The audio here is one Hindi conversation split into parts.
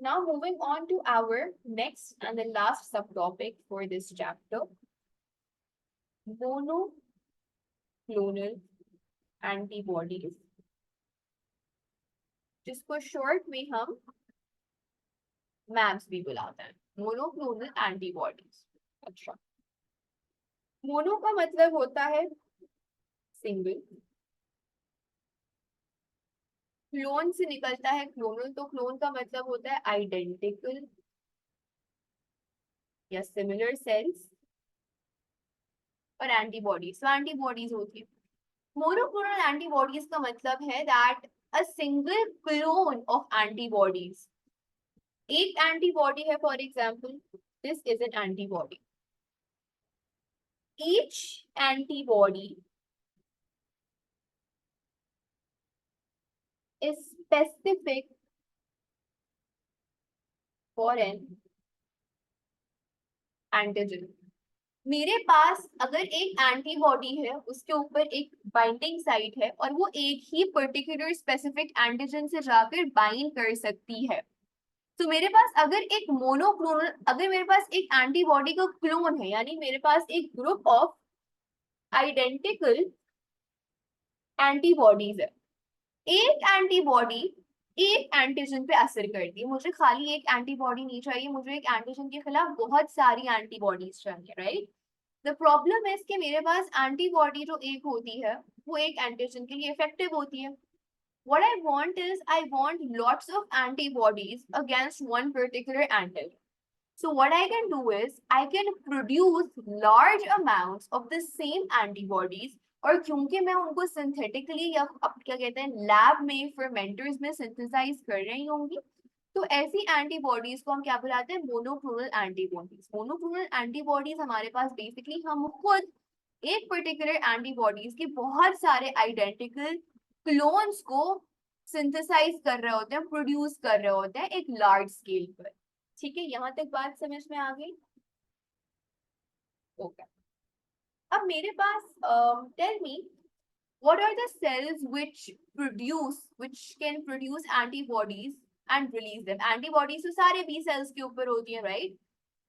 Now moving on to our next and the last subtopic for this chapter, monoclonal antibodies, जिसको शॉर्ट में हम मैम्स भी बुलाते हैं, मोनोक्लोनल एंटीबॉडीज। अच्छा, मोनो का मतलब होता है सिंगल, क्लोन से निकलता है क्लोनल, तो क्लोन का मतलब होता है आइडेंटिकल या सिमिलर सेल्स, और एंटीबॉडीज तो एंटीबॉडीज होती है। मोनोक्लोनल एंटीबॉडीज का मतलब है that a single clone of antibodies, एक एंटीबॉडी है, for example this is an antibody, each antibody is specific for an antigen. मेरे पास अगर एक एंटीबॉडी है, उसके ऊपर एक बाइंडिंग साइट है और वो एक ही पर्टिकुलर स्पेसिफिक एंटीजन से जाकर बाइंड कर सकती है, तो मेरे पास अगर एक मोनोक्लोनल, अगर मेरे पास एक एंटीबॉडी का क्लोन है, यानी मेरे पास एक ग्रुप ऑफ आइडेंटिकल एंटीबॉडीज है, एक एंटीबॉडी एक एंटीजन पे असर करती है, मुझे खाली एक एंटीबॉडी नहीं चाहिए, मुझे एक एंटीजन के खिलाफ बहुत सारी एंटीबॉडीज चाहिए, राइट। द प्रॉब्लम है कि मेरे पास एंटीबॉडी जो एक होती है वो एक एंटीजन के लिए इफेक्टिव होती है। What I want is I want lots of antibodies against one particular antigen. So what I can do is I can produce large amounts of the same antibodies, और क्योंकि मैं उनको सिंथेटिकली या अब क्या कहते हैं लैब में फर्मेंटर्स में सिंथेसाइज कर रही होंगी, तो ऐसी एंटीबॉडीज को हम क्या बुलाते हैं, मोनोक्लोनल एंटीबॉडीज। मोनोक्लोनल एंटीबॉडीज हमारे पास बेसिकली हम खुद एक पर्टिकुलर एंटीबॉडीज के बहुत सारे आइडेंटिकल क्लोन्स को सिंथेसाइज कर रहे होते हैं, प्रोड्यूस कर रहे होते हैं एक लार्ज स्केल पर। ठीक है, यहां तक बात समझ में आ गई? ओके, अब मेरे पास tell me what are the cells which can produce antibodies and release them? Antibodies तो सारे बी सेल्स के ऊपर होती है, राइट।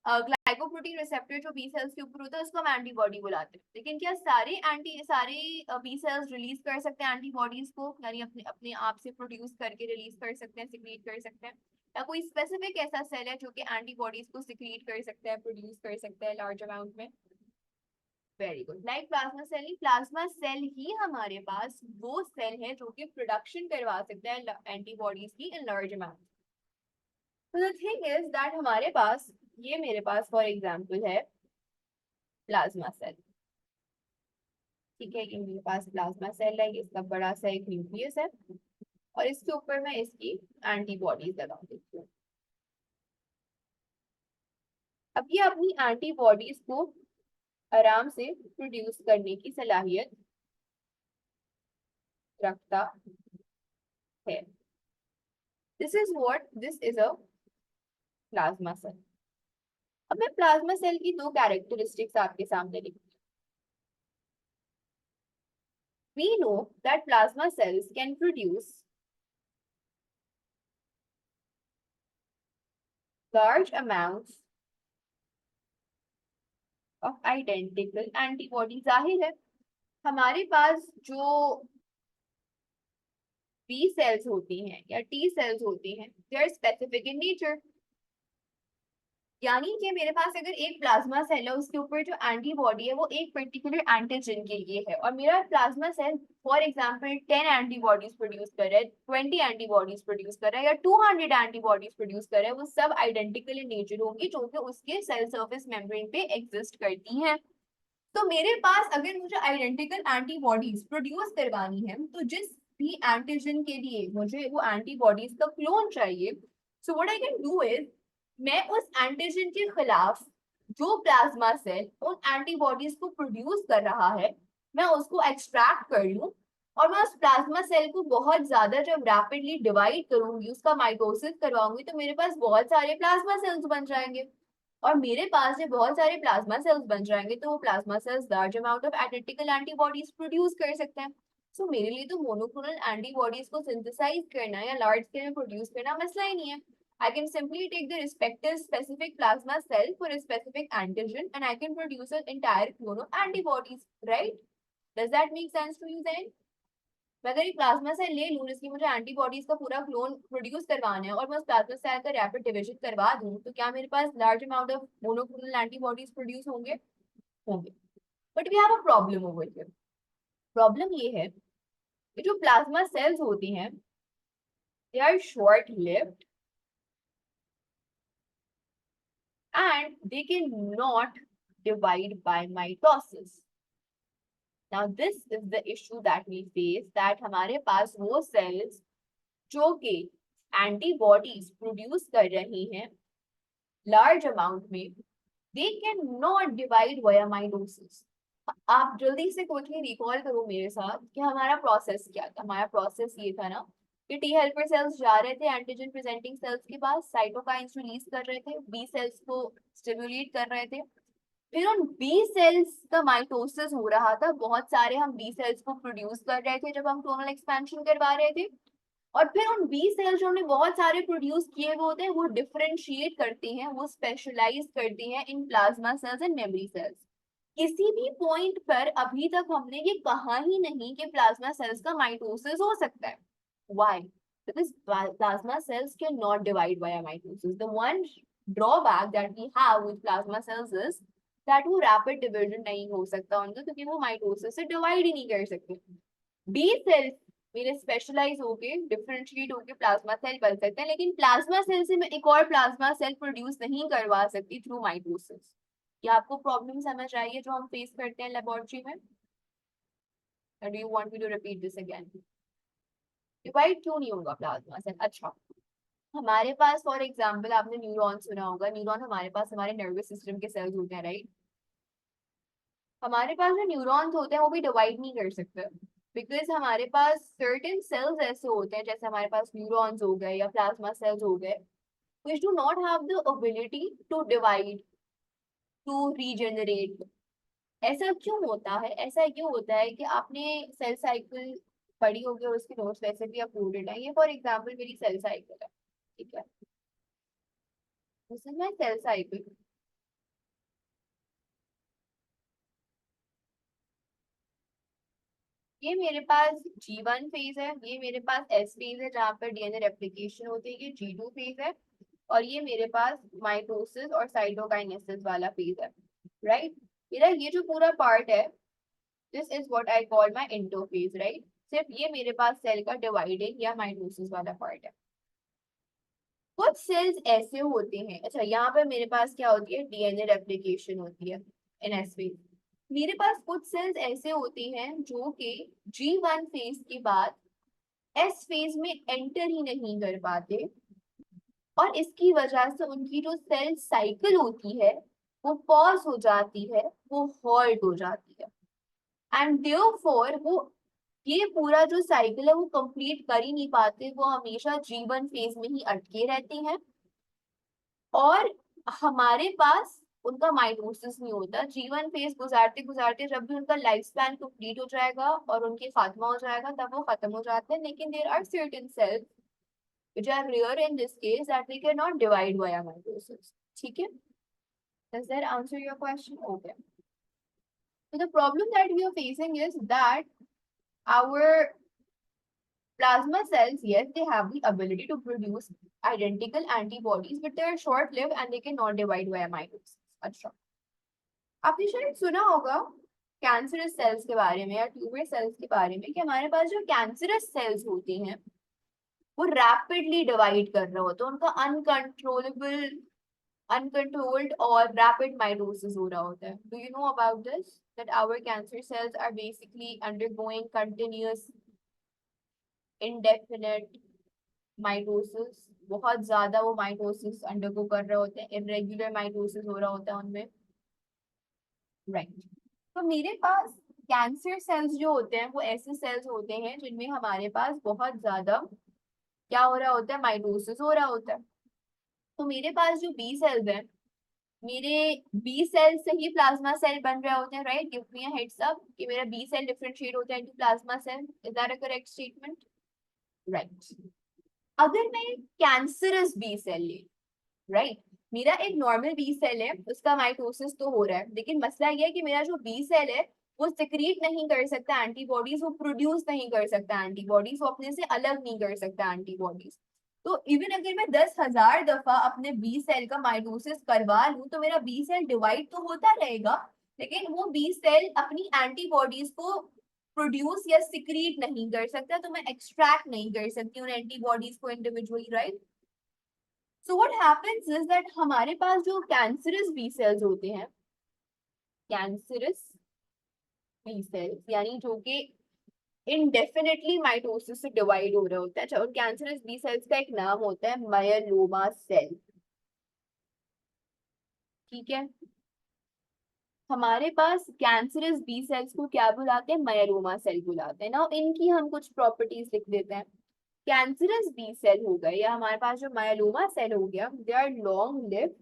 ग्लाइकोप्रोटीन रिसेप्टर जो बी सेल्स के ऊपर होता है उसको हम एंटीबॉडी बुलाते हैं, लेकिन क्या सारे बी सेल्स रिलीज कर सकते हैं एंटीबॉडीज को, यानी अपने अपने आप से प्रोड्यूस करके रिलीज कर सकते हैं, सिक्रीट कर सकते हैं, या कोई स्पेसिफिक ऐसा सेल है जो कि एंटीबॉडीज को सिक्रीट कर सकता है, प्रोड्यूस कर सकता है लार्ज अमाउंट में? Very good, like plasma cell ही, प्लाज्मा सेल ही हमारे पास वो सेल है जो कि प्रोडक्शन करवा सकता है एंटीबॉडीज की इन लार्ज अमाउंट। तो द थिंग इज दैट हमारे पास, ये मेरे पास फॉर एग्जांपल है प्लाज्मा सेल, ठीक है, ये मेरे पास प्लाज्मा सेल है, इसका बड़ा सा एक न्यूक्लियस है, और इसके ऊपर मैं इसकी एंटीबॉडीज लगा देती हूँ। अब ये अपनी एंटीबॉडीज को आराम से प्रोड्यूस करने की सलाहियत रखता है। This is a plasma cell. अब मैं प्लाज्मा सेल की दो कैरेक्टरिस्टिक्स आपके सामने लिखती हूँ। We know that plasma cells can produce large amounts of identical antibody। जाहिर है हमारे पास जो बी सेल्स होती हैं या टी सेल्स होती हैं, they are specific in nature, यानी कि मेरे पास अगर एक प्लाज्मा सेल है उसके ऊपर जो एंटीबॉडी है वो एक पर्टिकुलर एंटीजन के लिए है, और मेरा plasma cell for example 10 antibodies produce कर रहा है, 20 एंटीबॉडीज प्रोड्यूस कर रहा है, या 200 एंटीबॉडीज प्रोड्यूस कर रहा है, वो सब आइडेंटिकल इन नेचर होंगी जो कि उसके सेल सरफेस मेम्ब्रेन पे एग्जिस्ट करती हैं। तो मेरे पास अगर मुझे आइडेंटिकल एंटीबॉडीज प्रोड्यूस करवानी है, तो जिस भी एंटीजन के लिए मुझे वो एंटीबॉडीज का क्लोन चाहिए, सो what I can do is मैं उस एंटीजन के खिलाफ जो प्लाज्मा सेल उन एंटीबॉडीज को प्रोड्यूस कर रहा है, मैं उसको एक्सट्रैक्ट कर लूं, और मैं उस प्लाज्मा सेल को बहुत ज्यादा जब रैपिडली डिवाइड करूंगी, उसका माइटोसिस करवाऊंगी, तो मेरे पास बहुत सारे प्लाज्मा सेल्स बन जाएंगे, और मेरे पास जब बहुत सारे प्लाज्मा सेल्स बन जाएंगे तो वो plasma cells large amount of identical antibodies produce कर सकते हैं। सो मेरे लिए तो मोनोक्लोनल एंटीबॉडीज को सिंथेसाइज करना या लार्ज स्केल में प्रोड्यूस करना मसला ही नहीं है। I can simply take the respective specific plasma cell for a specific antigen and I can produce an entire clone of antibodies, right? Does that make sense to you then? मैं अगर एक प्लाज्मा सेल ले लूँ जिसकी मुझे एंटीबॉडीज का पूरा क्लोन प्रोड्यूस करवाना है और मैं उस प्लाज्मा सेल का रैपिड डिवीजन करवा दूँ तो क्या मेरे पास large amount of monoclonal antibodies produce होंगे? होंगे। But we have a problem over here. Problem ये है कि जो प्लाज्मा सेल्स होती हैं they are short lived and they cannot divide by mitosis. Now this is the issue that we face, that हमारे पास वो cells जो कि antibodies produce कर रही हैं large amount में, they cannot divide via mitosis. आप जल्दी से क्विकली रिकॉल करो मेरे साथ कि हमारा प्रोसेस क्या था। हमारा प्रोसेस ये था ना कि टी हेल्पर सेल्स जा रहे थे एंटीजन प्रेजेंटिंग सेल्स के पास, साइटोकाइंस रिलीज कर रहे थे, बी सेल्स को स्टिमुलेट कर रहे थे, फिर उन बी सेल्स का माइटोसिस हो रहा था, बहुत सारे हम बी सेल्स को प्रोड्यूस कर रहे थे जब हम क्लोनल एक्सपेंशन करवा रहे थे, और फिर उन बी सेल्स जो हमने बहुत सारे प्रोड्यूस किए हुए होते हैं वो डिफरेंशिएट करती हैं, वो स्पेशलाइज करती हैं इन plasma sales and memory cells. किसी भी पॉइंट पर अभी तक हमने ये कहा ही नहीं कि प्लाज्मा सेल्स का माइटोसिस हो सकता है। Why? Because plasma cells cannot divide via mitosis. The one drawback that we have with plasma cells is that वो rapid division नहीं हो सकता उनका, क्योंकि वो माइटोसिस से डिवाइड ही नहीं कर सकते। बी सेल्स मेरे स्पेशलाइज होके डिफरेंशिएट होके प्लाज्मा सेल बन सकते हैं, लेकिन प्लाज्मा सेल से मैं एक और प्लाज्मा सेल प्रोड्यूस नहीं करवा सकती थ्रू माइटोसिस। क्या आपको प्रॉब्लम समझ आई है जो हम फेस करते हैं लेबोरेटरी में? Or do you want me to repeat this again? Divide क्यों नहीं होगा प्लाज्मा सेल? अच्छा, हमारे पास फॉर एग्जांपल आपने न्यूरॉन सुना होगा। न्यूरॉन हमारे पास हमारे नर्वस सिस्टम के सेल्स होते हैं, राइट? हमारे पास जो न्यूरॉन्स होते हैं वो भी डिवाइड नहीं कर सकते, बिकॉज हमारे पास सर्टेन सेल्स ऐसे होते हैं, जैसे हमारे पास न्यूरॉन्स हो गए या प्लाज्मा सेल्स हो गए, which do not have the ability to divide, to regenerate. ऐसा क्यों होता है? ऐसा क्यों होता है कि आपने सेल साइकिल पढ़ी होगी और उसकी नोट्स वैसे भी अपलोडेड है। ये फॉर एग्जांपल मेरी सेल साइकिल है, ठीक है? उसमें सेल साइकिल ये मेरे पास G1 फेज है, ये मेरे पास S फेज है जहाँ पर डीएनए रेप्लिकेशन होती है, ये G2 फेज है, और ये मेरे पास माइटोसिस और साइटोकाइनेसिस वाला फेज है, राइट? मेरा ये जो पूरा पार्ट है, this is what I call my interphase, right? सिर्फ ये मेरे पास सेल का डिवाइडिंग या माइटोसिस वाला पार्ट है। कुछ सेल्स ऐसे होते हैं, अच्छा यहाँ पर मेरे पास क्या होती है, डीएनए रेप्लिकेशन होती है इन एस फेज। मेरे पास कुछ सेल्स ऐसे होती हैं जो कि G1 फेज के बाद एस फेज में एंटर ही नहीं कर पाते, और इसकी वजह से उनकी जो सेल साइकिल होती है वो पॉज हो जाती है, वो हॉल्ट हो जाती है, एंड देयरफॉर वो ये पूरा जो साइकिल है वो कंप्लीट कर ही नहीं पाते, वो हमेशा G1 फेज में ही अटके रहती हैं, और हमारे पास उनका माइटोसिस नहीं होता। G1 फेज गुजारते गुजारते जब भी उनका लाइफ स्पैन कंप्लीट हो जाएगा और उनके खात्मा हो जाएगा तब वो खत्म हो जाते हैं, लेकिन there are certain cells which are rare in this case that we cannot divide via mitosis. ठीक है? Does that answer your question? Okay. So the problem that we are facing is that our plasma cells, yes, they have the ability to produce identical antibodies, but they are short-lived and they cannot divide via mitosis. अच्छा, आपने शायद सुना होगा कैंसरस सेल्स के बारे में या ट्यूमर सेल्स के बारे में कि हमारे पास जो कैंसरस सेल्स होती हैं वो रैपिडली डिवाइड कर रहे होते हैं, उनका अनकंट्रोल्ड और रैपिड माइटोसिस हो रहा होता है। Do you know about this, that our cancer cells are basically undergoing continuous indefinite mitosis? बहुत ज्यादा वो माइटोसिस अंडरगो कर रहे होते हैं, इरेगुलर माइटोसिस हो रहा होता है उनमें, राइट? तो मेरे पास कैंसर सेल्स जो होते हैं वो ऐसे सेल्स होते हैं जिनमें हमारे पास बहुत ज्यादा क्या हो रहा होता है, माइटोसिस हो रहा होता है। तो मेरे पास जो बी सेल्स हैं, मेरे बी सेल से ही प्लाज्मा सेल बन रहे होते हैं, right? Give me a heads up कि मेरा बी सेल डिफरेंशिएट होता है into plasma cell. Is that a correct statement? Right. अगर मैं कैंसरस बी सेल ले, राइट, मेरा एक नॉर्मल बी सेल है, उसका माइटोसिस तो हो रहा है, लेकिन मसला ये है कि मेरा जो बी सेल है वो सिक्रीट नहीं कर सकता एंटीबॉडीज, वो प्रोड्यूस नहीं कर सकता एंटीबॉडीज, वो अपने से अलग नहीं कर सकता एंटीबॉडीज। तो इवन अगर मैं 10,000 दफा अपने बी सेल का माइटोसिस करवा लूं तो मेरा बी सेल डिवाइड तो होता रहेगा, लेकिन वो बी सेल अपनी एंटीबॉडीज को प्रोड्यूस या सिक्रीट नहीं कर सकता, तो मैं एक्सट्रैक्ट नहीं कर सकती उन एंटीबॉडीज को individually, right. So what happens is that हमारे पास जो कैंसरस बी सेल्स होते हैं, कैंसरस बी सेल्स यानी जो कि इनडेफिनेटली माइटोसिस से डिवाइड हो रहे होते हैं, और कैंसरस बी सेल्स का एक नाम होता है मायलोमा सेल, ठीक है। हमारे पास कैंसरस बी सेल्स को क्या बुलाते हैं, मायलोमा सेल बुलाते हैं ना। इनकी हम कुछ प्रॉपर्टीज लिख देते हैं। कैंसरस बी सेल हो गए या हमारे पास जो मायलोमा सेल हो गया, they are long live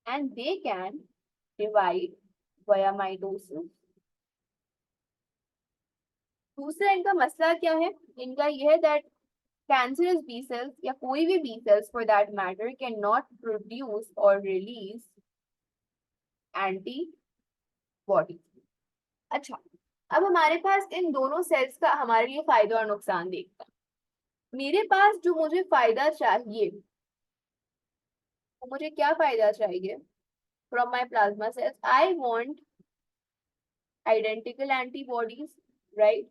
and they can divide via mitosis। दूसरा इनका मसला क्या है, इनका यह है दैट कैंसरस बी सेल्स या कोई भी B cells for that matter can not produce और रिलीज एंटीबॉडी। अच्छा, अब हमारे पास इन दोनों सेल्स का हमारे लिए फायदा और नुकसान देखते हैं। मेरे पास जो मुझे फायदा चाहिए, तो मुझे क्या फायदा चाहिए from my plasma cells, I want identical antibodies, right?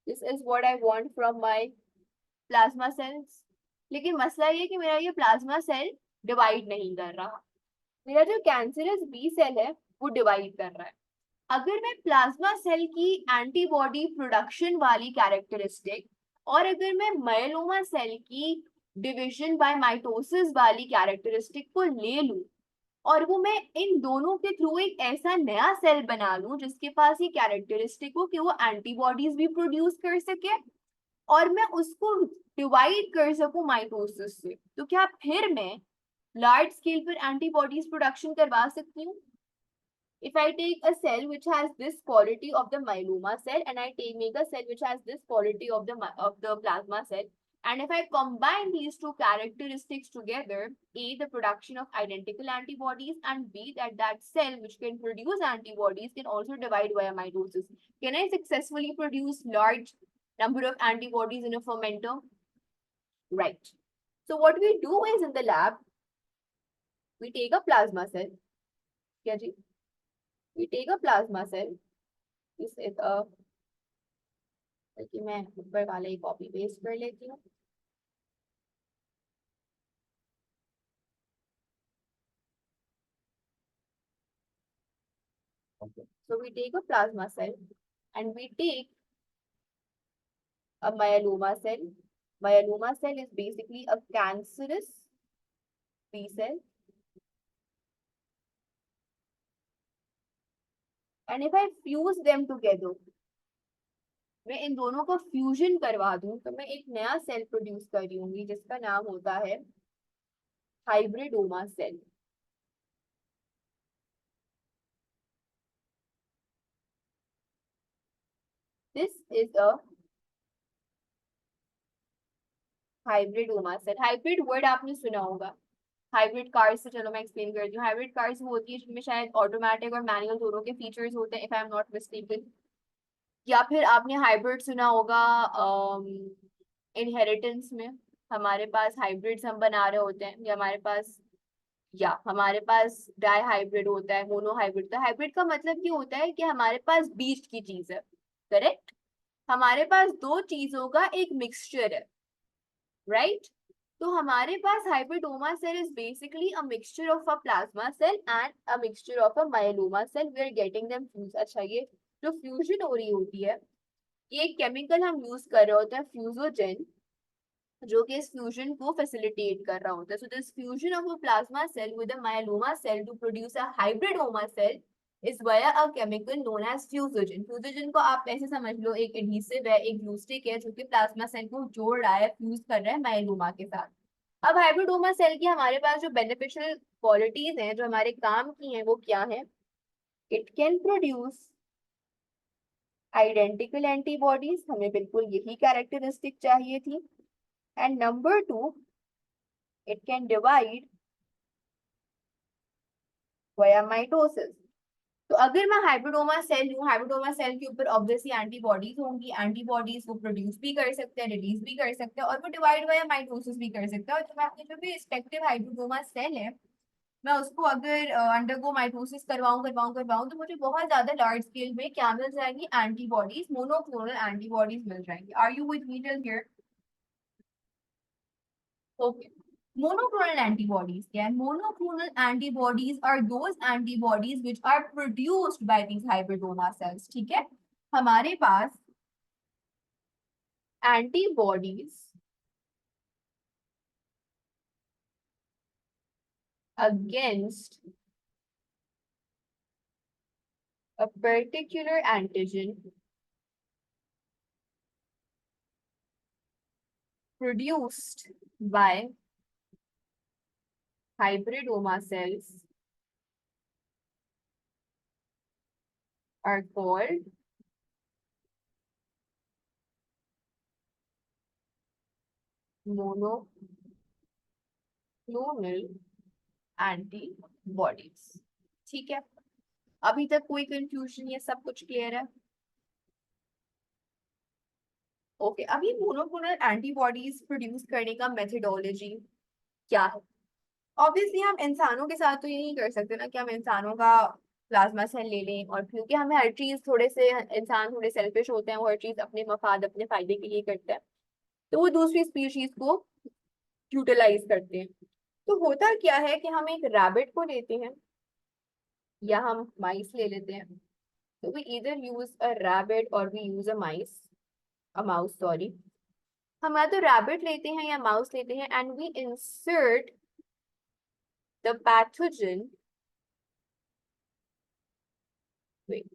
This is what I want from my plasma cells। लेकिन मसला ये कि मेरा ये प्लाज्मा सेल डिवाइड नहीं कर रहा, मेरा जो कैंसरस बी सेल है वो डिवाइड कर रहा है। अगर मैं प्लाज्मा सेल की एंटीबॉडी प्रोडक्शन वाली कैरेक्टरिस्टिक और अगर मैं मायलोमा सेल की डिविजन बाय माइटोसिस वाली कैरेक्टरिस्टिक को ले लूं और वो मैं इन दोनों के थ्रू एक ऐसा नया सेल बना लूं जिसके पास ये कैरेक्टरिस्टिक हो कि वो एंटीबॉडीज भी प्रोड्यूस कर सके और मैं उसको डिवाइड कर सकूं माइटोसिस से, तो क्या फिर मैं लार्ज स्केल पर एंटीबॉडीज प्रोडक्शन करवा सकती हूँ? If I take a cell which has this quality of the myeloma cell and I make a cell which has this quality of the plasma cell, and if I combine these two characteristics together, A, the production of identical antibodies, and B, that cell which can produce antibodies can also divide via mitosis. Can I successfully produce large number of antibodies in a fermenter? Right. So what we do is in the lab, we take a plasma cell. क्या जी? We take a plasma cell. This is a, मैं ऊपर वाले ही कॉपी पेस्ट कर लेती हूँ। Okay. So we take a plasma cell and we take a myeloma cell. Myeloma cell is basically a cancerous B cell. And if I fuse them together, मैं इन दोनों का फ्यूजन करवा दूं तो मैं एक नया सेल प्रोड्यूस कर रही हूँ जिसका नाम होता है hybridoma cell. This is a hybridoma cell. Hybrid word आपने सुना होगा, हाइब्रिड कार्स से, चलो मैं एक्सप्लेन करती हूँ। हाइब्रिड कार्स वो होती है जिनमें शायद ऑटोमेटिक और मैनुअल दोनों के फीचर्स होते हैं, if I am not mistaken. या फिर आपने हाइब्रिड सुना होगा इनहेरिटेंस में, हमारे पास हाइब्रिड्स हम बना रहे होते हैं, या हमारे पास डाई हाइब्रिड होता है, मोनो हाइब्रिड। तो हाइब्रिड का मतलब ये होता है कि हमारे पास बीच की चीज है, करेक्ट। हमारे पास दो चीजों का एक मिक्सचर है, राइट। तो हमारे पास hybridoma cell is basically a mixture of a plasma cell and a mixture of a myeloma cell, we are getting them fuse. अच्छा, ये जो फ्यूजन हो रही होती है, ये केमिकल हम यूज कर रहे होते हैं फ्यूजोजेन, जो कि इस फ्यूजन को फैसिलिटेट कर रहा होता है। So this fusion of a plasma cell with a myeloma cell to produce a hybridoma cell is via a chemical known as fusogen. Fusogen को आप ऐसे समझ लो, एक एडहेसिव है, एक ग्लू स्टिक है जो कि प्लाज्मा सेल को जोड़ रहा है, फ्यूज कर रहा है मायलोमा के साथ। अब हाइब्रिडोमा सेल की हमारे पास जो बेनिफिशियल क्वालिटीज हैं, जो हमारे काम की हैं, वो क्या है? It can produce identical antibodies, हमें बिल्कुल यही कैरेक्टरिस्टिक चाहिए थी। And number two, it can divide via mitosis. तो अगर मैं हाइब्रिडोमा सेल हूँ, हाइब्रिडोमा सेल के ऊपर ऑब्वियसली एंटीबॉडीज होंगी, एंटीबॉडीज वो प्रोड्यूस भी कर सकते हैं, रिलीज भी कर सकते हैं, और वो डिवाइड वाया माइटोसिस भी कर सकते हैं। और जो आपके जो भी रिस्पेक्टिव हाइब्रिडोमा सेल है, मैं उसको अगर अंडरगो माइटोसिस करवाऊं तो मुझे बहुत ज्यादा लार्ज स्केल में क्या मिल जाएंगी, एंटीबॉडीज, मोनोक्लोनल एंटीबॉडीज मिल जाएंगी। Are you with me till here? Okay. Monoclonal antibodies क्या है? Monoclonal antibodies are those antibodies which are produced by these hybridoma cells. ठीक है, हमारे पास antibodies against a particular antigen produced by hybridoma cells are called monoclonal antibodies. ठीक है, अभी तक कोई कंफ्यूजन? ये सब कुछ क्लियर है? ओके, अभी मोनोक्लोनल एंटीबॉडीज प्रोड्यूस करने का मेथडोलॉजी क्या है? ऑब्वियसली हम इंसानों के साथ तो ये नहीं कर सकते ना कि हम इंसानों का प्लाज्मा सेल ले लें, और क्योंकि हमें हर चीज थोड़े से, इंसान थोड़े सेल्फिश होते हैं, वो हर चीज अपने मफाद, अपने फायदे के लिए करते हैं, तो वो दूसरी स्पीशीज को यूटिलाइज करते हैं। तो होता क्या है कि हम एक रैबिट को लेते हैं या हम माइस ले लेते हैं। तो वी इधर यूज अ रैबिट और we use a mouse sorry. हम या तो रैबिट लेते हैं या माउस लेते हैं, and we insert the pathogen, wait,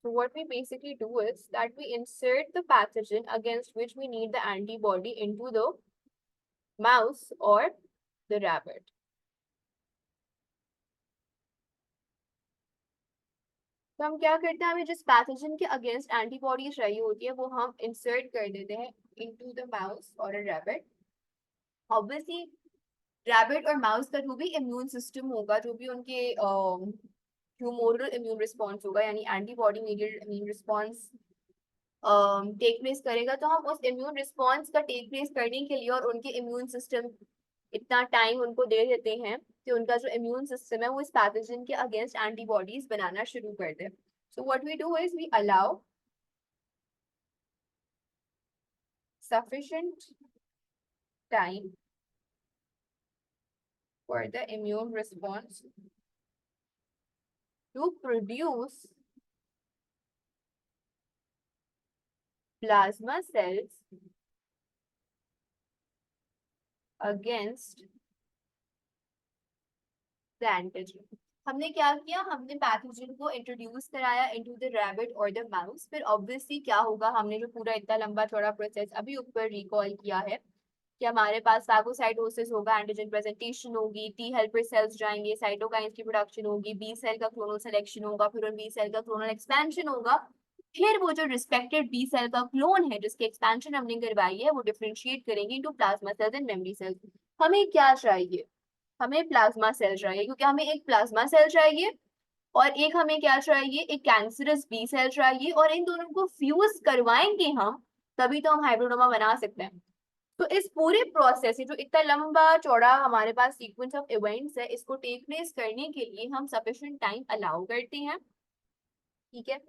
so what we basically do is that we insert the pathogen against which we need the antibody into the mouse or the rabbit. तो हम क्या करते हैं, हमें जिस पैथोजन के अगेंस्ट एंटीबॉडी चाहिए होती है वो हम इंसर्ट कर देते हैं इनटू द माउस और अ रैबिट। ऑब्वियसली रैबिट और माउस का जो भी इम्यून सिस्टम होगा, जो भी उनके ह्यूमोरल इम्यून रिस्पॉन्स होगा, यानी antibody mediated immune response take place करेगा, तो हम उस इम्यून रिस्पॉन्स का टेक प्लेस करने के लिए और उनके इम्यून सिस्टम इतना टाइम उनको दे देते हैं कि उनका जो इम्यून सिस्टम है वो इस पैथोजन के अगेंस्ट एंटीबॉडीज बनाना शुरू कर दे। So what we do is we allow sufficient time for the immune response to produce plasma cells against the antigen। हमने क्या किया, हमने पैथोजन को इंट्रोड्यूस कराया इनटू द रैबिट और द माउस। फिर ऑब्वियसली क्या होगा, हमने जो पूरा इतना लंबा चौड़ा प्रोसेस अभी ऊपर रिकॉल किया है कि हमारे पास फैगोसाइटोसिस होगा, एंटीजन प्रेजेंटेशन होगी, टी हेल्पर सेल्स जाएंगे, साइटोकाइंस की प्रोडक्शन होगी, बी सेल का क्लोनल सिलेक्शन होगा, फिर उन बी सेल का क्लोनल एक्सपेंशन होगा। फिर वो जो रिस्पेक्टेड बी सेल का क्लोन है जिसकी एक्सपेंशन हमने करवाई है वो डिफरेंशिएट करेंगे into plasma cells and memory cells. हमें क्या चाहिए, हमें प्लाज्मा सेल चाहिए, क्योंकि हमें एक प्लाज्मा सेल चाहिए और एक हमें क्या चाहिए, एक कैंसरस बी सेल चाहिए, और इन दोनों को फ्यूज करवाएंगे हम, तभी तो हम हाइब्रिडोमा बना सकते हैं। तो इस पूरे प्रोसेस, जो इतना लंबा चौड़ा हमारे पास सीक्वेंस ऑफ इवेंट्स है, इसको टेक प्लेस करने के लिए हम सफिशिएंट टाइम अलाउ करते हैं। ठीक है,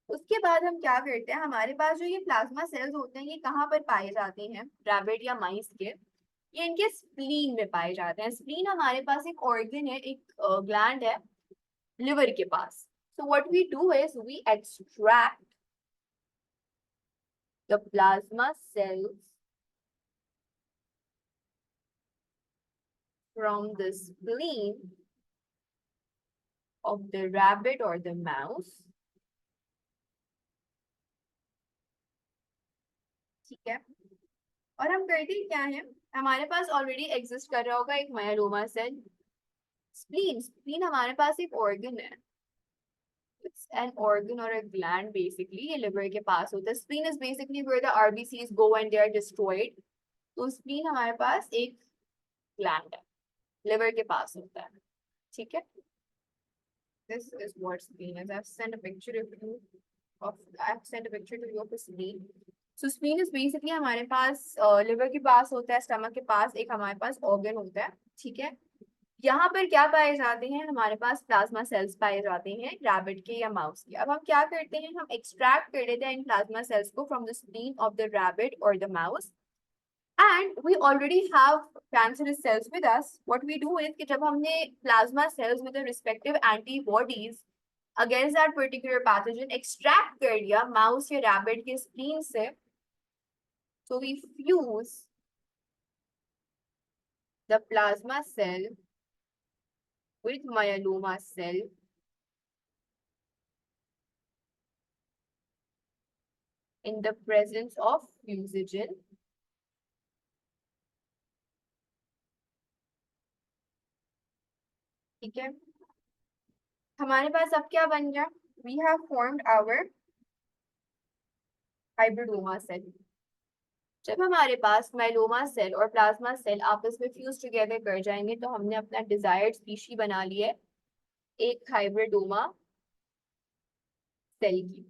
उसके बाद हम क्या करते हैं, हमारे पास जो ये प्लाज्मा सेल्स होते हैं ये कहाँ पर पाए जाते हैं, रैबिट या माइस के? ये इनके स्प्लीन में पाए जाते हैं। स्प्लीन हमारे पास एक ऑर्गन है, एक ग्लैंड है लिवर के पास। So what we do is we extract the plasma cells from the spleen of the rabbit or the mouse। ठीक है, और हम करते क्या है, हमारे पास ऑलरेडी एग्जिस्ट कर रहा होगा एक मायलोमा सेल, स्प्लीन हमारे पास एक ऑर्गन है, इट्स एन ऑर्गन और a gland basically, ये लिवर के पास होता है. Spleen is basically where the RBCs go and they are destroyed. तो स्प्लीन हमारे पास एक ग्लैंड है, लिवर के पास होता है. ठीक है, this is what spleen is. I've sent a picture of you of I've sent a picture to you of a spleen. So spleen is basically हमारे पास लिवर के पास होता है, स्टमक के पास एक हमारे पास ऑर्गन होता है. ठीक है, यहाँ पर क्या पाए जाते हैं, हमारे पास प्लाज्मा सेल्स पाए जाते हैं रैबिट के या माउस के. अब हम क्या करते हैं, हम एक्सट्रैक्ट कर लेते हैं इन प्लाज्मा सेल्स को from the spleen of the rabbit और the mouse. And we already have cancerous cells with us. What we do is कि जब हमने plasma cells with respective antibodies against that particular pathogen extract कर लिया माउस या रैबिट के स्प्लीन से, so we fuse the plasma cell with myeloma cell in the presence of fusogen. ठीक है, हमारे पास अब क्या बन गया, we have formed our hybridoma cell. जब हमारे पास माइलोमा सेल और प्लाज्मा सेल आपस में फ्यूज टुगेदर कर जाएंगे तो हमने अपना डिजायर्ड स्पीशी बना ली है, एक हाइब्रिडोमा सेल की.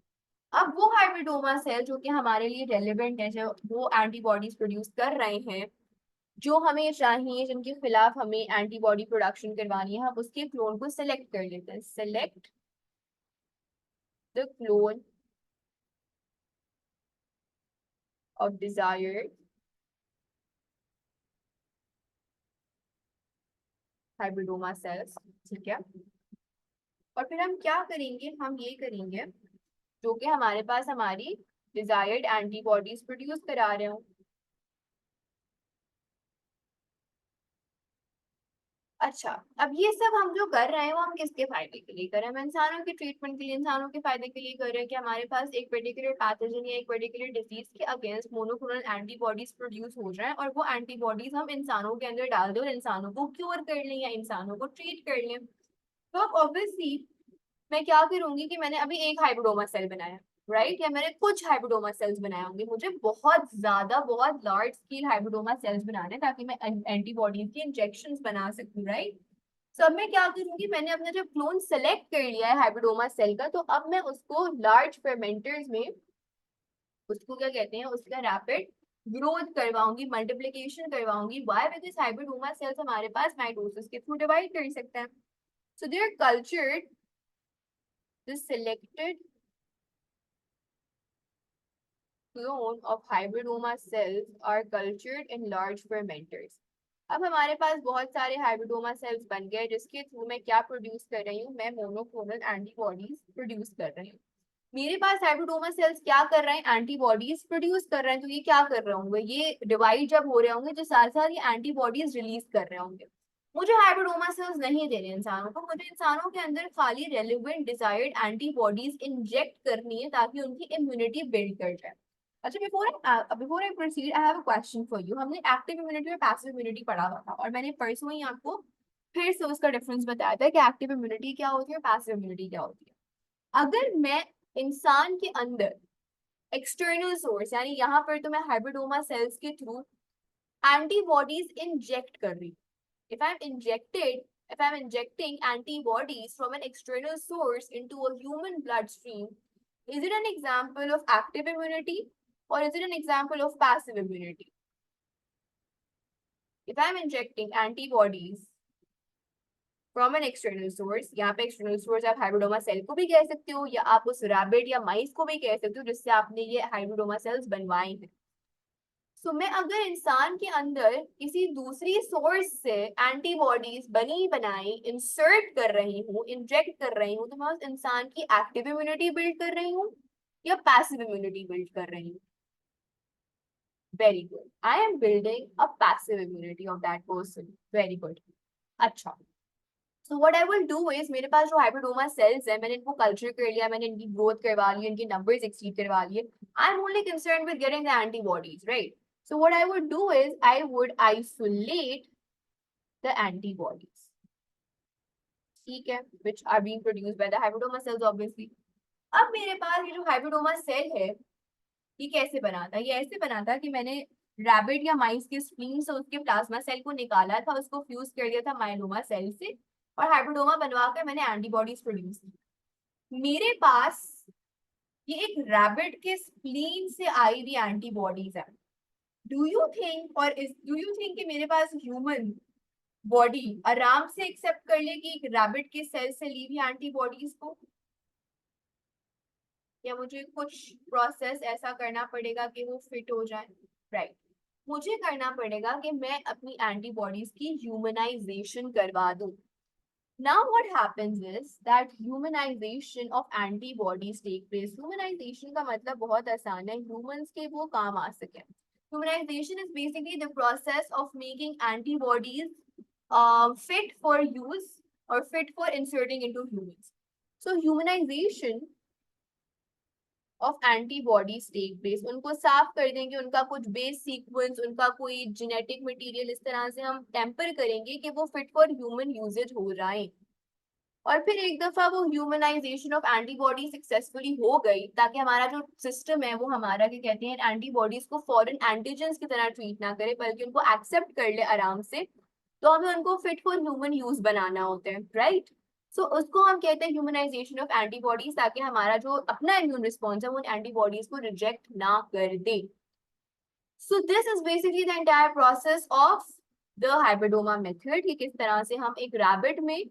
अब वो हाइब्रिडोमा सेल जो कि हमारे लिए रेलिवेंट है, जो वो एंटीबॉडीज प्रोड्यूस कर रहे हैं, जो हमें चाहिए, जिनके खिलाफ हमें एंटीबॉडी प्रोडक्शन करवानी है, हम उसके क्लोन को सिलेक्ट कर लेते हैं. Select the clone of desired hybridoma sales. ठीक है, और फिर हम क्या करेंगे, हम ये करेंगे जो कि हमारे पास हमारी डिजायर्ड एंटीबॉडीज प्रोड्यूस करा रहे हो. अच्छा, अब ये सब हम जो कर रहे हैं वो हम किसके फायदे के लिए कर रहे हैं, हम इंसानों के ट्रीटमेंट के लिए, इंसानों के फायदे के लिए कर रहे हैं कि हमारे पास एक पर्टिकुलर पैथोजन या एक पर्टिकुलर डिजीज के अगेंस्ट मोनोक्लोनल एंटीबॉडीज प्रोड्यूस हो जाए और वो एंटीबॉडीज हम इंसानों के अंदर डाल दें और इंसानों को क्योर कर लें या इंसानों को ट्रीट कर लें. तो अब ऑब्वियसली मैं क्या करूंगी कि मैंने अभी एक हाइब्रिडोमा सेल बनाया, राइट, या मैंने कुछ हाइब्रिडोमा सेल्स बनाए होंगे, मुझे बहुत ज्यादा बहुत लार्ज स्केल हाइब्रिडोमा सेल्स बनाने ताकि मैं एंटीबॉडीज के इंजेक्शंस बना सकूं, राइट. तो अब मैं क्या करूंगी, मैंने अपना जब क्लोन सेलेक्ट कर लिया है हाइब्रिडोमा सेल का, तो अब मैं उसको लार्ज फर्मेंटर्स में, उसको क्या कहते हैं, उसका रैपिड ग्रोथ करवाऊंगी, मल्टीप्लिकेशन करवाऊंगी. वाई, बिकॉज हाइब्रिडोमा सेल्स हमारे पास माइटोसिस के थ्रू डिवाइड कर सकते हैं. So they are cultured, the selected clone of hybridoma cells are cultured in large fermenters. अब हमारे पास बहुत सारे हाइब्रिडोमा सेल्स बन गए जिसके थ्रू मैं क्या प्रोड्यूस कर रही हूँ, मैं मोनोक्लोनल एंटीबॉडीज प्रोड्यूस कर रही हूँ. मेरे पास हाइब्रिडोमा सेल्स क्या कर रहे हैं, एंटीबॉडीज प्रोड्यूस कर रहे हैं. तो ये क्या कर रहे होंगे, ये डिवाइड जब हो रहे होंगे तो साथ साथ ये एंटीबॉडीज रिलीज कर रहे होंगे. मुझे हाइब्रिडोमा सेल्स नहीं देने इंसानों को, मुझे इंसानों के अंदर खाली रेलिवेंट डिजायर्ड एंटीबॉडीज इंजेक्ट करनी है ताकि उनकी इम्यूनिटी बिल्ड कर जाए. अच्छा, before I proceed I have a question for you. हमने एक्टिव इम्यूनिटी और पैसिव इम्यूनिटी पढ़ा हुआ था और मैंने परसों ही आपको फिर से उसका डिफरेंस बताया था कि एक्टिव इम्यूनिटी क्या होती है और पैसिव इम्यूनिटी क्या होती है. अगर मैं इंसान के अंदर एक्सटर्नल सोर्स, यानी यहाँ पर तो मैं हाइब्रिडोमा सेल्स के थ्रू एंटीबॉडीज इंजेक्ट कर रही हूँ. if i'm injected if I'm injecting antibodies from an external source into a human bloodstream, is it an example of active immunity or is it an example of passive immunity? If I'm injecting antibodies from an external source, यहाँ पे external source आप हाइब्रिडोमा सेल को भी कह सकते हो या आप उस रैबिट या माइस को भी कह सकते हो जिससे आपने ये हाइब्रिडोमा सेल्स बनवाए हैं. सो मैं अगर इंसान के अंदर किसी दूसरी सोर्स से एंटीबॉडीज बनी बनाई इंसर्ट कर रही हूँ, इंजेक्ट कर रही हूँ, तो मैं उस इंसान की एक्टिव इम्यूनिटी बिल्ड कर रही हूँ या पैसिव इम्यूनिटी बिल्ड कर रही हूँ. Very good, I am building a passive immunity of that person. Very good. अच्छा, so what I will do is, मेरे पास जो हाइब्रिडोमा सेल्स है मैंने इनको कल्चर कर लिया, मैंने इनकी ग्रोथ करवा ली, इनके नंबर्स एक्सीड करवा लिए. I am only concern with getting the antibodies, right. So what I would do is I would isolate the antibodies. ठीक है, which are being produced by the hybridoma cells obviously. अब मेरे पास ये जो हाइब्रिडोमा सेल है, ये कैसे बना था? ये ऐसे बना था कि मैंने रैबिट या माइस के स्प्लीन से उसके प्लाज्मा सेल को निकाला था, उसको फ्यूज कर दिया था माइलोमा सेल से, और हाइब्रिडोमा बनवाकर मैंने एंटीबॉडीज प्रोड्यूस की। मेरे पास ये एक रैबिट के स्प्लीन से आई हुई एंटीबॉडीज है। डू यू थिंक कि मेरे पास ह्यूमन बॉडी आराम से एक्सेप्ट कर ले कि एक रैबिट के सेल से ली हुई एंटीबॉडीज को, या मुझे कुछ प्रोसेस ऐसा करना पड़ेगा कि वो फिट हो जाए? राइट, मुझे करना पड़ेगा कि मैं अपनी एंटीबॉडीज की ह्यूमनाइजेशन करवा दूं। Now what happens is that humanization of antibodies take place. Humanization का मतलब बहुत आसान है, humans के वो काम आ सके। Humanization is basically the process of making antibodies fit for use or fit for inserting into humans. So humanization of antibodies take place, उनको साफ कर देंगे, उनका कुछ बेस सीक्वेंस, उनका कोई जेनेटिक मटेरियल इस तरह से हम टेम्पर करेंगे कि वो फिट फॉर ह्यूमन यूजेज हो जाए। और फिर एक दफा वो ह्यूमनाइजेशन ऑफ एंटीबॉडी सक्सेसफुली हो गई, ताकि हमारा जो सिस्टम है वो हमारा क्या कहते हैं, एंटीबॉडीज को फॉरेन एंटीजेंस की तरह ट्रीट ना करे बल्कि उनको एक्सेप्ट कर ले आराम से, तो हमें उनको फिट फॉर ह्यूमन यूज बनाना होता है, राइट? सो उसको हम कहते हैं ह्यूमनाइजेशन ऑफ एंटीबॉडीज, ताकि हमारा जो अपना इम्यून रिस्पॉन्स है वो उन एंटीबॉडीज को रिजेक्ट ना कर दे। So this is basically the entire process of the hybridoma method, कि किस तरह से हम एक रैबिट में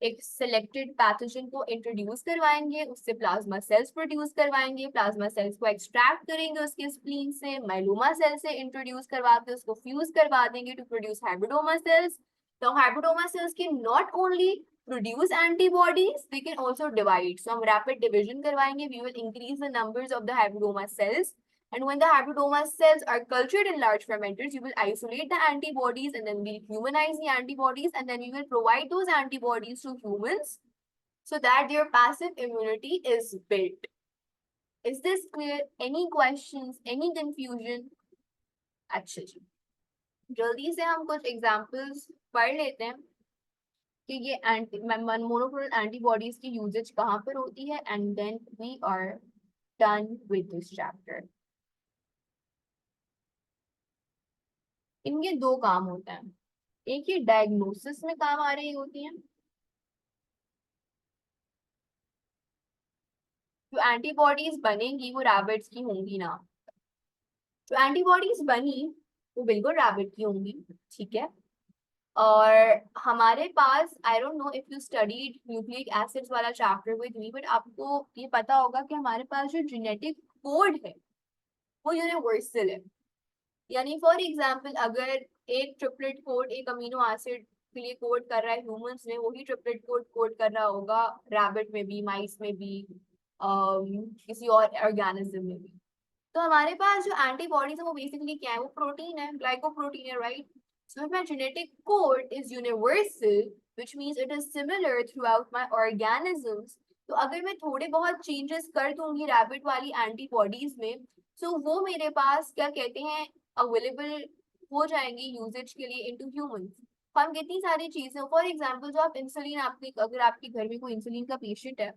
एक सिलेक्टेड पैथोजन को इंट्रोड्यूस करवाएंगे, उससे प्लाज्मा सेल्स प्रोड्यूस करवाएंगे, प्लाज्मा सेल्स को एक्सट्रैक्ट करेंगे उसके स्प्लीन से, माइलोमा सेल से इंट्रोड्यूस करवा के उसको फ्यूज करवा देंगे टू प्रोड्यूस हाइब्रिडोमा सेल्स। तो hybridoma cells can not only produce antibodies, they can also divide. So हम rapid division करवाएंगे, we will increase the numbers of the hybridoma cells, and when the hybridoma cells are cultured in large fermenters, you will isolate the antibodies and then we'll humanize the antibodies, and then we will provide those antibodies to humans so that their passive immunity is built. Is this clear? Any questions? Any confusion? अच्छा जी, जल्दी से हम कुछ एग्जाम्पल्स पढ़ लेते हैं कि ये एंटी मोनोक्लोनल एंटीबॉडीज की यूजेज कहाँ पर होती है, and then we are done with this chapter. इनके दो काम होते हैं, एक ही डायग्नोसिस में काम आ रही होती हैं। जो एंटीबॉडीज बनेंगी वो रैबिट्स की होंगी ना, जो एंटीबॉडीज बनी वो बिल्कुल रैबिट की होंगी, ठीक है। और हमारे पास, I don't know if you studied nucleic acids वाला चैप्टर विद मी, बट आपको ये पता होगा कि हमारे पास जो जेनेटिक कोड है वो यूनिवर्सल है। यानी फॉर एग्जांपल अगर एक ट्रिपलेट कोड एक अमीनो एसिड के लिए कोड कर रहा है ह्यूमंस में, वही ट्रिपलेट कोड कोड कर रहा होगा रैबिट में भी, माइस में भी, किसी और ऑर्गेनिज्म में भी। तो हमारे पास जो एंटीबॉडीज है वो बेसिकली क्या है, वो प्रोटीन है, ग्लाइकोप्रोटीन है, right? So if my genetic code is universal, which means it is similar throughout my organisms, तो अगर मैं थोड़े बहुत चेंजेस कर दूंगी रैबिट वाली एंटीबॉडीज में, तो वो मेरे पास क्या कहते हैं अवेलेबल हो जाएंगी यूजेज के लिए इनटू ह्यूमंस। हम कितनी सारी चीजें, फॉर एग्जांपल जो आप इंसुलिन, आपके अगर आपके घर में कोई इंसुलिन का पेशेंट है,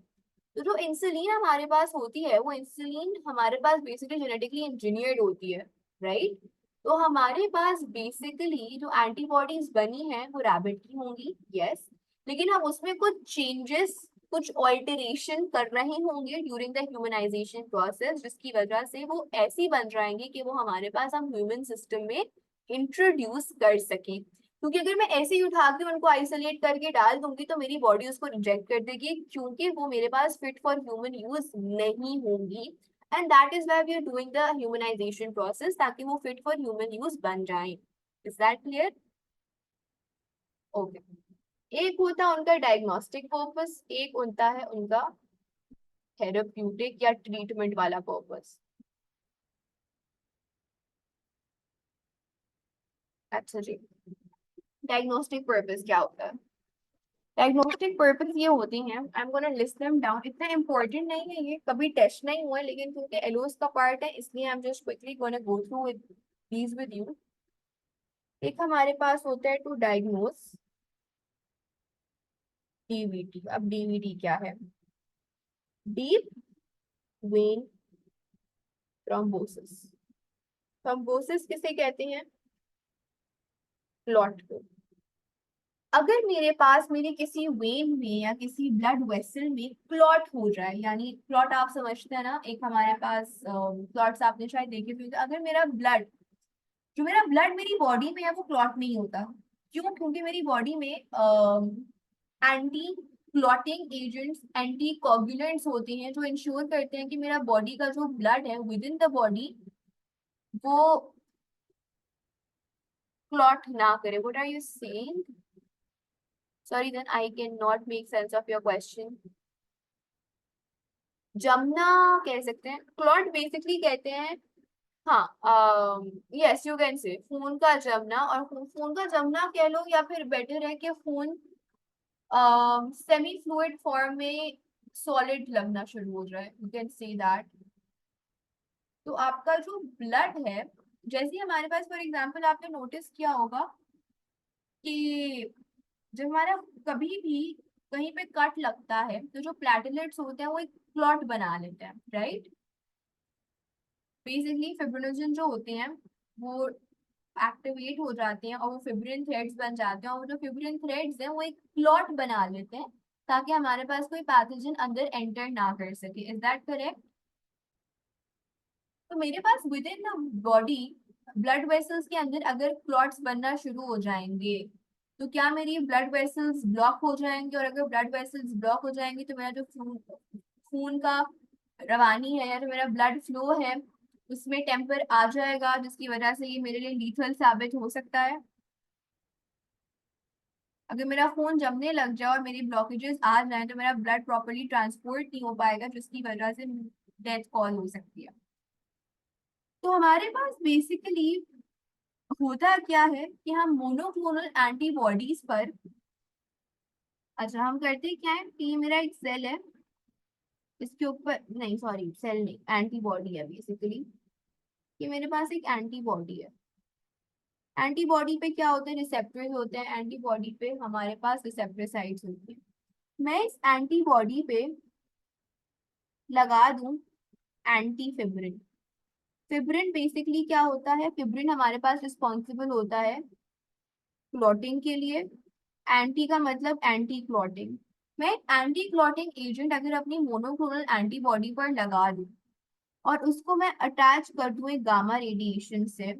तो जो इंसुलिन हमारे पास होती है वो इंसुलिन हमारे पास बेसिकली जेनेटिकली इंजीनियर्ड होती है, राइट? तो हमारे पास बेसिकली जो एंटीबॉडीज बनी है वो रैबिट की होंगी, यस, लेकिन हम उसमें कुछ चेंजेस, कुछ ऑल्टरेशन कर रहे होंगे ड्यूरिंग द ह्यूमनाइजेशन प्रोसेस, जिसकी वजह से वो ऐसी बन जाएंगे कि वो हमारे पास हम ह्यूमन सिस्टम में इंट्रोड्यूस कर सके। क्योंकि अगर मैं ऐसे ही उठा के उनको आइसोलेट करके डाल दूंगी तो मेरी बॉडी उसको रिजेक्ट कर देगी, क्योंकि वो मेरे पास फिट फॉर ह्यूमन यूज नहीं होंगी। And that is why we are doing the humanization process, ताकि वो फिट फॉर ह्यूमन यूज बन जाए। Is that clear? ओके। एक होता है उनका डायग्नोस्टिक पर्पस, एक होता है उनका थेरेप्यूटिक या ट्रीटमेंट वाला पर्पस। अच्छा जी, डायग्नोस्टिक पर्पस क्या होता है? डायग्नोस्टिक पर्पस ये होती हैं, I am gonna list them down, इतना इंपॉर्टेंट नहीं है, ये कभी टेस्ट नहीं हुआ है, लेकिन क्योंकि एलोस का पार्ट है इसलिए I am just quickly gonna go through with these with you. एक हमारे पास होता है टू डायग्नोस डीवीटी। अब डीवीटी क्या है? Deep vein thrombosis. थ्रोम्बोसिस किसे कहते हैं? क्लॉट को। अगर मेरे पास मेरे किसी वेन में या किसी ब्लड वेसल में क्लॉट हो जाए, यानी क्लॉट आप समझते हैं ना, एक हमारे पास क्लॉट्स आपने शायद देखे भी होंगे। अगर मेरा ब्लड, जो मेरा ब्लड मेरी बॉडी में है, वो क्लॉट नहीं होता। क्यों? क्योंकि मेरी बॉडी में anti clotting agents, anti coagulants होते हैं, जो इंश्योर करते हैं कि मेरा बॉडी का जो ब्लड है विद इन द बॉडी, वो क्लॉट ना करे। What are you saying? Sorry, then I can not make sense of your question. जमना कह सकते हैं, क्लॉट बेसिकली कहते हैं। हाँ, यस यू कैन से खून का जमना, और खून का जमना कह लो, या फिर बेटर है कि खून सेमी फ्लूइड फॉर्म में सॉलिड लगना शुरू हो जाए, यू कैन से दैट। तो आपका जो ब्लड है, जैसे हमारे पास फॉर एग्जांपल आपने नोटिस किया होगा कि जब हमारा कभी भी कहीं पे कट लगता है, तो जो प्लेटलेट्स होते हैं वो एक क्लॉट बना लेते हैं, राइट? बेसिकली फिब्रिनोजन जो होते हैं वो एक्टिवेट हो जाते हैं, और वो फिब्रिन थ्रेड्स बन जाते हैं, और वो जो फिब्रिन थ्रेड्स हैं वो एक क्लॉट बना लेते हैं, ताकि हमारे पास कोई पैथोजन अंदर एंटर ना कर सके। Is that correct? तो मेरे पास within the body blood vessels के अंदर अगर क्लॉट्स बनना शुरू हो जाएंगे, तो क्या मेरी ब्लड वेसल्स ब्लॉक हो जाएंगे? और अगर ब्लड वेसल्स ब्लॉक हो जाएंगे, तो मेरा जो खून खून का रवानी है, या जो मेरा ब्लड फ्लो है, उसमें टेम्पर आ जाएगा, जिसकी वजह से ये मेरे लिए लीथल साबित हो सकता है। अगर मेरा खून जमने लग जाए और मेरी ब्लॉकेजेस आ जाए, तो मेरा ब्लड प्रॉपरली ट्रांसपोर्ट नहीं हो पाएगा, जिसकी वजह से डेथ कॉज हो सकती है। तो हमारे पास बेसिकली होता क्या है कि हम मोनोक्लोनल एंटीबॉडीज पर, अच्छा हम करते क्या है कि ये मेरा एक सेल है, इसके ऊपर, नहीं सॉरी सेल नहीं, एंटीबॉडी है बेसिकली। कि मेरे पास एक एंटीबॉडी है। एंटीबॉडी पे क्या होते हैं? रिसेप्टर्स होते हैं। एंटीबॉडी पे हमारे पास रिसेप्टर साइट्स होती हैं। मैं इस एंटीबॉडी पे लगा दूं एंटी फिब्रिन। फिब्रिन बेसिकली क्या होता है? फिब्रिन हमारे पास रिस्पॉन्सिबल होता है क्लॉटिंग के लिए। एंटी का मतलब एंटी क्लॉटिंग। मैं एंटी क्लॉटिंग एजेंट अगर अपनी मोनोक्लोनल एंटीबॉडी पर लगा दूं, और उसको मैं अटैच कर दूं एक गामा रेडिएशन से,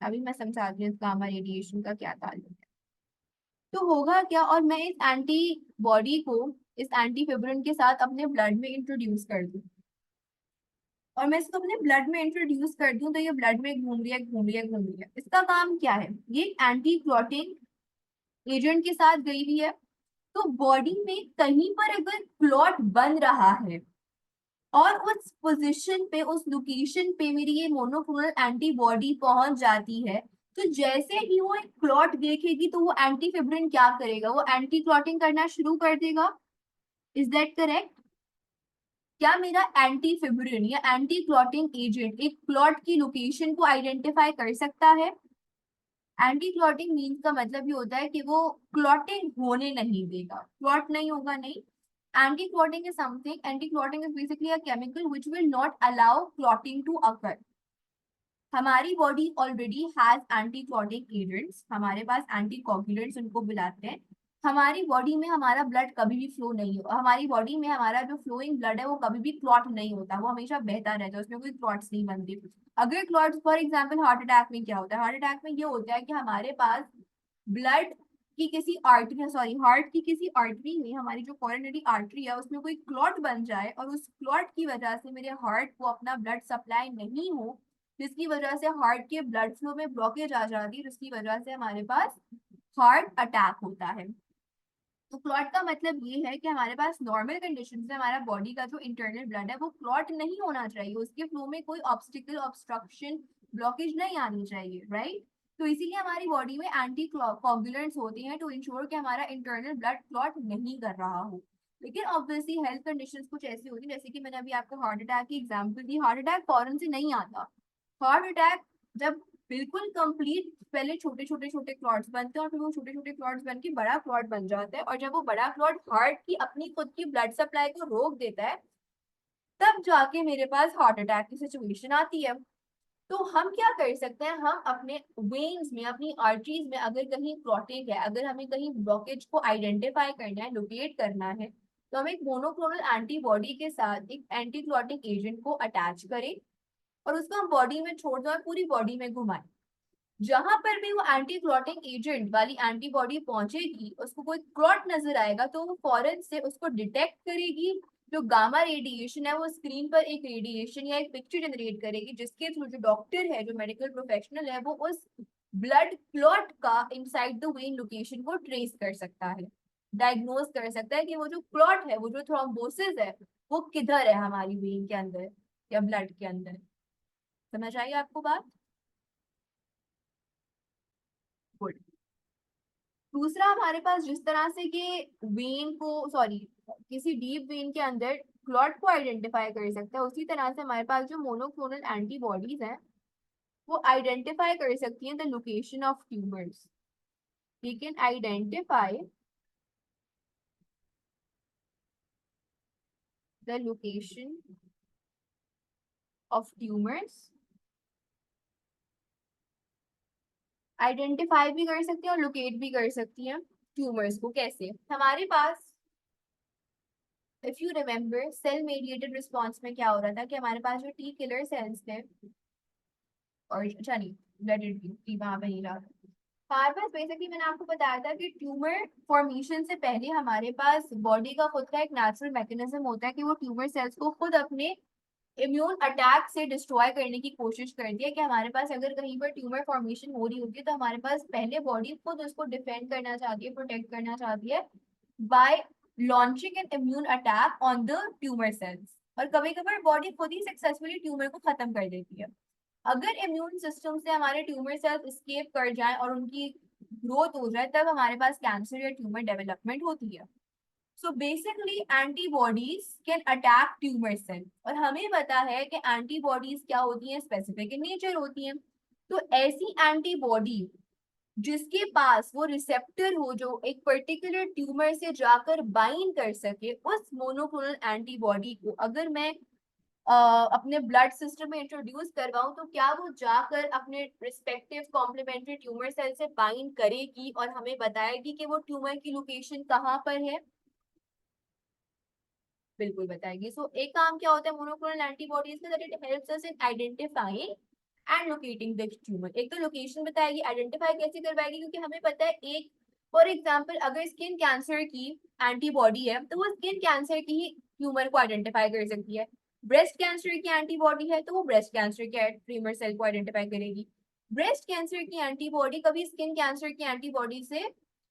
अभी मैं समझाती हूँ इस गामा रेडिएशन का क्या ताल्लुक है। तो होगा क्या, और मैं इस एंटीबॉडी को इस एंटी फिब्रिन के साथ अपने ब्लड में इंट्रोड्यूस कर दूं, और मैं इसको अपने ब्लड में इंट्रोड्यूस कर दूं, तो ये ब्लड में घूम रही है, घूम रही है, घूम रही है। इसका काम क्या है? ये एंटी क्लॉटिंग एजेंट के साथ गई हुई है। तो बॉडी में कहीं पर अगर क्लॉट बन रहा है, और उस पोजीशन पे, उस लोकेशन पे मेरी ये मोनोक्लोनल एंटीबॉडी पहुंच जाती है, तो जैसे ही वो एक क्लॉट देखेगी, तो वो एंटी फिब्रिन क्या करेगा? वो एंटी क्लॉटिंग करना शुरू कर देगा। Is that correct? क्या मेरा एंटी फिब्रिन या एंटी क्लॉटिंग एजेंट एक क्लॉट की लोकेशन को आइडेंटिफाई कर सकता है? एंटी क्लॉटिंग मीन्स का मतलब ये होता है कि वो क्लॉटिंग होने नहीं देगा। क्लॉट नहीं होगा, नहीं। Anti clotting is something, anti clotting is basically a chemical which will not allow clotting to occur. हमारी body already has anti clotting agents, हमारे पास एंटी कोगुलेंट्स उनको बुलाते हैं। हमारी बॉडी में हमारा ब्लड कभी भी फ्लो नहीं हो, हमारी बॉडी में हमारा जो फ्लोइंग ब्लड है वो कभी भी क्लॉट नहीं होता, वो हमेशा बहता रहता है, उसमें कोई क्लॉट्स नहीं बनती। अगर clots, for example heart attack में क्या होता है? हार्ट अटैक में ये होता है कि हमारे पास ब्लड की किसी आर्टरी, सॉरी हार्ट की किसी आर्टरी में, हमारी जो कोरोनरी आर्टरी है उसमें कोई क्लॉट बन जाए, और उस क्लॉट की वजह से मेरे हार्ट को अपना ब्लड सप्लाई नहीं हो, जिसकी वजह से हार्ट के ब्लड फ्लो में ब्लॉकेज आ जाती है, जिसकी वजह से हमारे पास हार्ट अटैक होता है। तो क्लॉट का मतलब ये है कि हमारे पास नॉर्मल कंडीशन से हमारा बॉडी का जो इंटरनल ब्लड है वो क्लॉट नहीं होना चाहिए, उसके फ्लो में कोई ऑब्स्टिकल, ऑब्स्ट्रक्शन, ब्लॉकेज नहीं आनी चाहिए, राइट? तो इसीलिए हमारी बॉडी में एंटी कोगुलेंट्स होते हैं, टू इंश्योर कि हमारा इंटरनल ब्लड क्लॉट नहीं कर रहा हो। लेकिन ऑब्वियसली हेल्थ कंडीशंस कुछ ऐसी होती है, जैसे कि मैंने अभी आपको हार्ट अटैक की एग्जांपल दी। हार्ट अटैक फौरन से नहीं आता। हार्ट अटैक जब बिल्कुल कंप्लीट, पहले छोटे छोटे छोटे क्लॉट्स बनते हैं और फिर वो छोटे छोटे क्लॉट्स बन के बड़ा क्लॉट बन जाता है, और जब वो बड़ा क्लॉट हार्ट की अपनी खुद की ब्लड सप्लाई को रोक देता है, तब जाके मेरे पास हार्ट अटैक की सिचुएशन आती है। तो हम क्या कर सकते हैं, हम अपने वेन्स में, अपनी आर्टरीज में अगर कहीं क्लॉटिंग है, अगर हमें कहीं ब्लॉकेज को आइडेंटिफाई करना है, लोकेट करना है, तो हम एक मोनोक्लोनल एंटीबॉडी के साथ एक एंटी क्लॉटिंग एजेंट को अटैच करें और उसको हम बॉडी में छोड़ दें और पूरी बॉडी में घुमाएं। जहां पर भी वो एंटी क्लॉटिंग एजेंट वाली एंटीबॉडी पहुंचेगी, उसको कोई क्लॉट नजर आएगा तो वो फौरन से उसको डिटेक्ट करेगी। जो गामा रेडिएशन है वो स्क्रीन पर एक रेडिएशन या एक पिक्चर जनरेट करेगी, जिसके थ्रू जो डॉक्टर है, जो मेडिकल प्रोफेशनल है, वो उस ब्लड क्लॉट का इनसाइड द वेन लोकेशन को ट्रेस कर सकता है, डायग्नोज कर सकता है कि वो जो क्लॉट है, वो जो थ्रोम्बोसिस है, वो किधर है हमारी वेन के अंदर या ब्लड के अंदर। समझ आई आपको बात? गुड। दूसरा, हमारे पास जिस तरह से कि वेन को, सॉरी, किसी डीप वेन के अंदर क्लॉट को आइडेंटिफाई कर सकता है, उसी तरह से हमारे पास जो मोनोक्लोनल एंटीबॉडीज हैं वो आइडेंटिफाई कर सकती हैं the location of tumours. We can identify the location of tumours, identify भी कर सकती हैं और लोकेट भी कर सकती हैं ट्यूमर्स को। कैसे? हमारे पास, if you remember, cell mediated response में क्या हो रहा था कि हमारे पास जो टी किलर सेल्स थे, और अच्छा नहीं, लेट इट बी, वहां पे नहीं रहा। हमारे पास बेसिकली मैंने आपको बताया था कि ट्यूमर फॉर्मेशन से पहले हमारे पास बॉडी का खुद का एक नेचुरल मैकेनिज्म होता है कि वो ट्यूमर सेल्स को खुद अपने इम्यून अटैक से डिस्ट्रॉय करने की कोशिश करती है। कि हमारे पास अगर कहीं पर ट्यूमर फॉर्मेशन हो रही होती है तो हमारे पास पहले बॉडी खुद उसको डिफेंड करना चाहती है, प्रोटेक्ट करना चाहती है, bye launching N immune attack on the tumour cells. और कभी कभार बॉडी खुद ही सक्सेसफुली ट्यूमर को खत्म कर देती है। अगर इम्यून सिस्टम से हमारे ट्यूमर सेल्स एस्केप कर जाए और उनकी ग्रोथ हो जाए, तब हमारे पास कैंसर या ट्यूमर डेवलपमेंट होती है। So basically antibodies can attack tumour cell, और हमें पता है कि एंटीबॉडीज क्या होती हैं, स्पेसिफिक इन नेचर होती हैं। तो ऐसी एंटीबॉडी जिसके पास वो रिसेप्टर हो जो एक पर्टिकुलर ट्यूमर से जाकर बाइंड कर सके, उस मोनोक्लोनल एंटीबॉडी को अगर मैं अपने ब्लड सिस्टम में इंट्रोड्यूस करवाऊं, तो क्या वो जाकर अपने रिस्पेक्टिव कॉम्प्लीमेंट्री ट्यूमर सेल से बाइंड करेगी और हमें बताएगी कि वो ट्यूमर की लोकेशन कहाँ पर है? बिल्कुल बताएगी। सो एक काम क्या होता है मोनोक्लोनल एंटीबॉडीज का, that it helps us in identifying and locating the tumour. एक तो लोकेशन बताएगी, आइडेंटिफाई कैसे करवाएगी, क्योंकि हमें पता है, एक फॉर एग्जांपल अगर स्किन कैंसर की एंटीबॉडी है तो वो स्किन कैंसर की ही ट्यूमर को आइडेंटिफाई कर सकती है। ब्रेस्ट कैंसर की एंटीबॉडी है तो वो ब्रेस्ट कैंसर के ट्यूमर सेल को आइडेंटिफाई करेगी। ब्रेस्ट कैंसर की एंटीबॉडी कभी स्किन कैंसर की एंटीबॉडी से,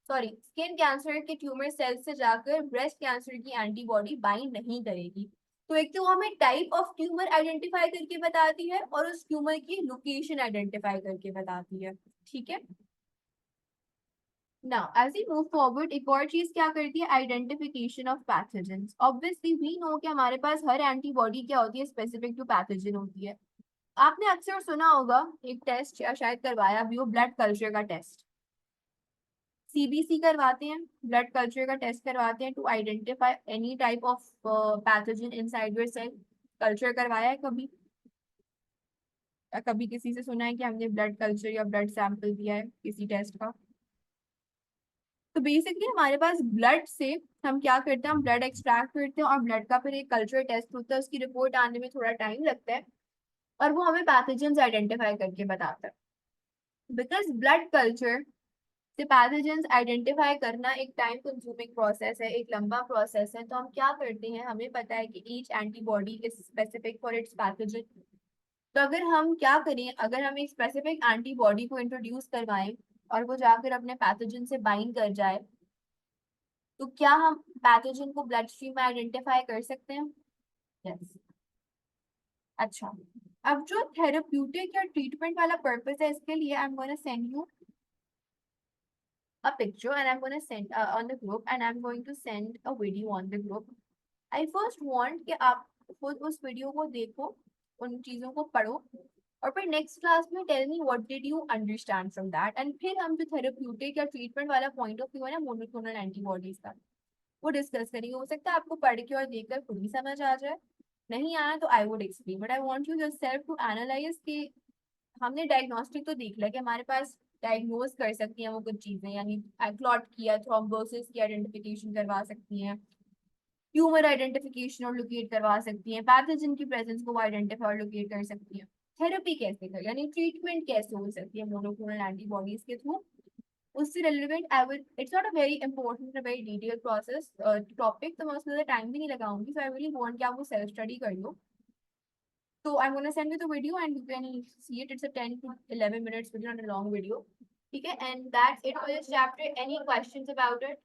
सॉरी, स्किन कैंसर के ट्यूमर सेल से जाकर ब्रेस्ट कैंसर की एंटीबॉडी बाइंड नहीं करेगी। तो एक तो हमें टाइप ऑफ ट्यूमर आइडेंटिफाई करके बताती है और उस ट्यूमर की लोकेशन आइडेंटिफाई करके बताती है। ठीक है। Now as we move forward, एक और चीज क्या करती है, identification of pathogens. Obviously we know कि हमारे पास हर एंटीबॉडी क्या होती है, स्पेसिफिक टू पैथोजन होती है। आपने अक्सर सुना होगा एक टेस्ट, या शायद करवाया भी हो, ब्लड कल्चर का टेस्ट। सीबीसी करवाते हैं, ब्लड कल्चर का टेस्ट करवाते हैं to identify any type of pathogen inside your cell. Culture करवाया है कभी? या कभी किसी से सुना है कि हमने ब्लड कल्चर या ब्लड सैंपल दिया है किसी टेस्ट का? तो बेसिकली हमारे पास ब्लड से हम क्या करते हैं, हम ब्लड एक्सट्रैक्ट करते हैं और ब्लड का फिर एक कल्चर टेस्ट होता है, उसकी रिपोर्ट आने में थोड़ा टाइम लगता है और वो हमें पैथोजेंस आइडेंटिफाई करके बताता है। बिकॉज ब्लड कल्चर से पैथोजेंस आइडेंटिफाई करना एक टाइम कंज्यूमिंग प्रोसेस है, एक लंबा प्रोसेस है। तो हम क्या करते हैं, हमें पता है कि each antibody is specific for its pathogen. तो अगर हम क्या करें, अगर हम एक स्पेसिफिक एंटीबॉडी को इंट्रोड्यूस करवाएं और वो जाकर अपने पैथोजन से बाइंड कर जाए, तो क्या हम पैथोजन को ब्लड स्ट्रीम में आइडेंटिफाई कर सकते हैं? यस। अच्छा, अब जो थेरेप्यूटिक या ट्रीटमेंट वाला पर्पस है, इसके लिए I am gonna send you a picture and I'm going to send on the group, and I'm going to send a video on the group. I first want कि आप खुद उस वीडियो को देखो, उन चीजों को पढ़ो, और फिर नेक्स्ट क्लास में tell me what did you understand from that, and फिर हम जो थेरेप्यूटिक या ट्रीटमेंट वाला पॉइंट ऑफ व्यू है ना मोनोक्लोनल एंटीबॉडीज का, वो डिस्कस करेंगे। हो सकता है आपको पढ़ के और देखकर खुद ही समझ आ जाए, नहीं आया तो I would explain, but I want you yourself to analyse कि हमने डायग्नोस्टिक तो देख लिया कि हमारे पास डायग्नोज कर सकती हैं वो कुछ चीजें, यानी क्लॉट किया, थ्रोम्बोसिस की आइडेंटिफिकेशन करवा सकती हैं, ट्यूमर आइडेंटिफिकेशन और लोकेट करवा सकती हैं, पैथोजन की प्रेजेंस को आइडेंटिफाई और लोकेट कर सकती हैं। थेरेपी कैसे कर, यानी ट्रीटमेंट कैसे हो सकती है मोनोक्लोनल एंटीबॉडीज के थ्रू, उससे relevant I will, it's not a very important very detail process topic, तो मैं उसमें ज़्यादा टाइम भी नहीं लगाऊंगी, सो आई रियली वांट कि आप वो सेल्फ स्टडी कर लो। तो I am gonna send you the video and you can see it, it's a 10 to 11 minutes video, not a long video. ठीक है, and that's it for this chapter, any questions about it?